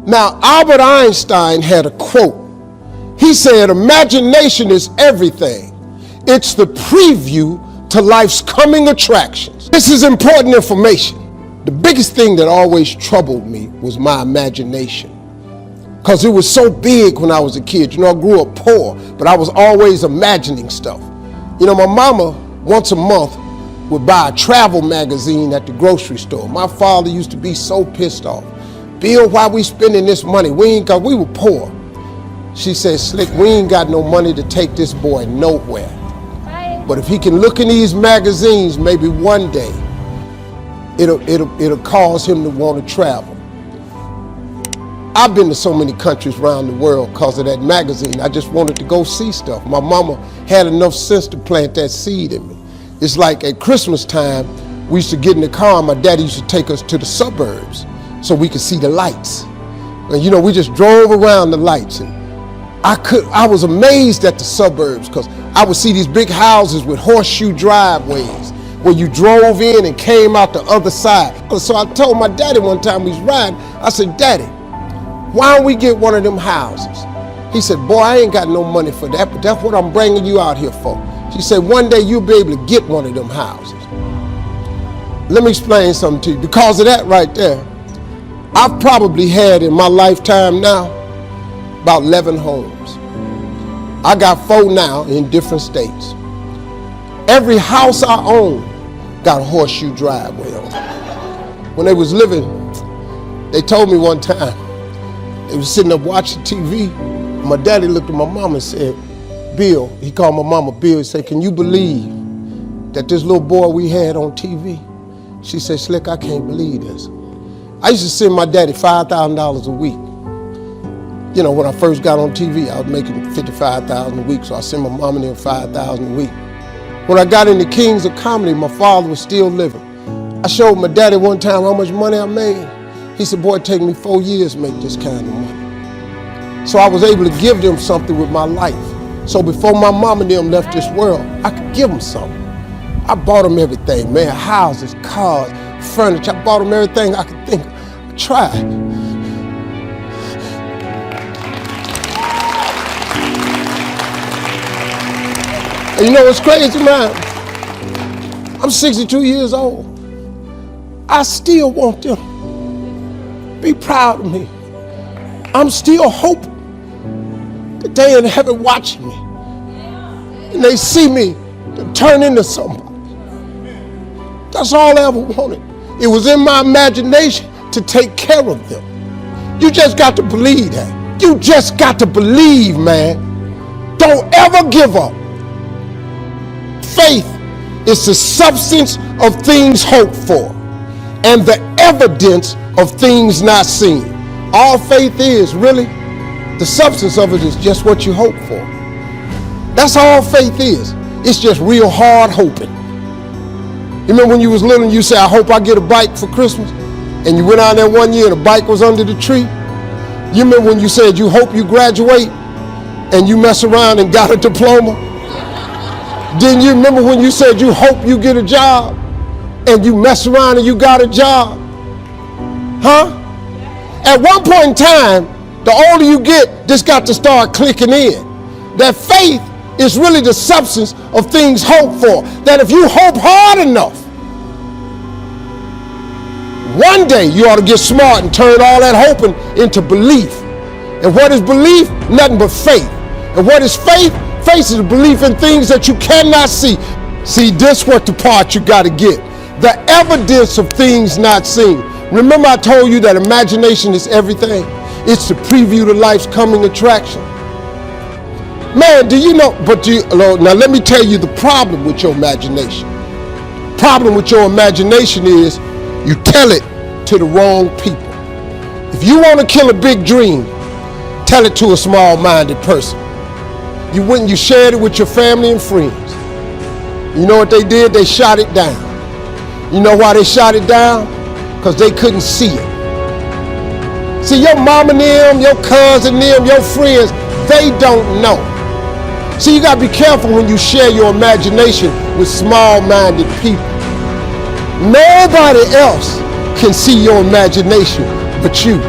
Now, Albert Einstein had a quote. He said, imagination is everything. It's the preview to life's coming attractions. This is important information. The biggest thing that always troubled me was my imagination, because it was so big when I was a kid. You know, I grew up poor, but I was always imagining stuff. You know, my mama, once a month, would buy a travel magazine at the grocery store. My father used to be so pissed off. Bill, why we spending this money? We were poor. She said, Slick, we ain't got no money to take this boy nowhere. But if he can look in these magazines, maybe one day, it'll cause him to want to travel. I've been to so many countries around the world because of that magazine. I just wanted to go see stuff. My mama had enough sense to plant that seed in me. It's like at Christmas time, we used to get in the car and my daddy used to take us to the suburbs so we could see the lights. And you know, we just drove around the lights, and I was amazed at the suburbs because I would see these big houses with horseshoe driveways where you drove in and came out the other side. So I told my daddy one time we was riding, I said, Daddy, why don't we get one of them houses? He said, boy, I ain't got no money for that, but that's what I'm bringing you out here for. She said, one day you'll be able to get one of them houses. Let me explain something to you. Because of that right there, I've probably had in my lifetime now about 11 homes. I got 4 now in different states. Every house I own got a horseshoe driveway on it. When they was living, they told me one time, they was sitting up watching TV. My daddy looked at my mama and said, Bill, he called my mama Bill, he said, can you believe that this little boy we had on TV? She said, Slick, I can't believe this. I used to send my daddy $5,000 a week. You know, when I first got on TV, I was making $55,000 a week, so I sent my mom and them $5,000 a week. When I got into Kings of Comedy, my father was still living. I showed my daddy one time how much money I made. He said, boy, it take me 4 years to make this kind of money. So I was able to give them something with my life. So before my mom and them left this world, I could give them something. I bought them everything, man, houses, cars, furniture. I bought them everything I could think of. I tried. And you know what's crazy, man? I'm 62 years old. I still want them to be proud of me. I'm still hoping that they in heaven watching me and they see me turn into somebody. That's all I ever wanted. It was in my imagination to take care of them. You just got to believe that. You just got to believe, man. Don't ever give up. Faith is the substance of things hoped for and the evidence of things not seen. All faith is, really, the substance of it is just what you hope for. That's all faith is. It's just real hard hoping. You remember when you was little and you said, I hope I get a bike for Christmas? And you went out there one year and the bike was under the tree? You remember when you said you hope you graduate and you mess around and got a diploma? Didn't you remember when you said you hope you get a job and you mess around and you got a job? Huh? At one point in time, the older you get, this got to start clicking in. That faith is really the substance of things hoped for. That if you hope hard enough, one day you ought to get smart and turn all that hoping into belief. And what is belief? Nothing but faith. And what is faith? Faith is a belief in things that you cannot see. See, this what the part you got to get. The evidence of things not seen. Remember I told you that imagination is everything? It's the preview to life's coming attraction. Man, do you know, now let me tell you the problem with your imagination. Problem with your imagination is you tell it to the wrong people. If you want to kill a big dream, tell it to a small-minded person. You went and you shared it with your family and friends. You know what they did? They shot it down. You know why they shot it down? Because they couldn't see it. See, your mom and them, your cousin them, your friends, they don't know. See, you gotta be careful when you share your imagination with small-minded people. Nobody else can see your imagination but you.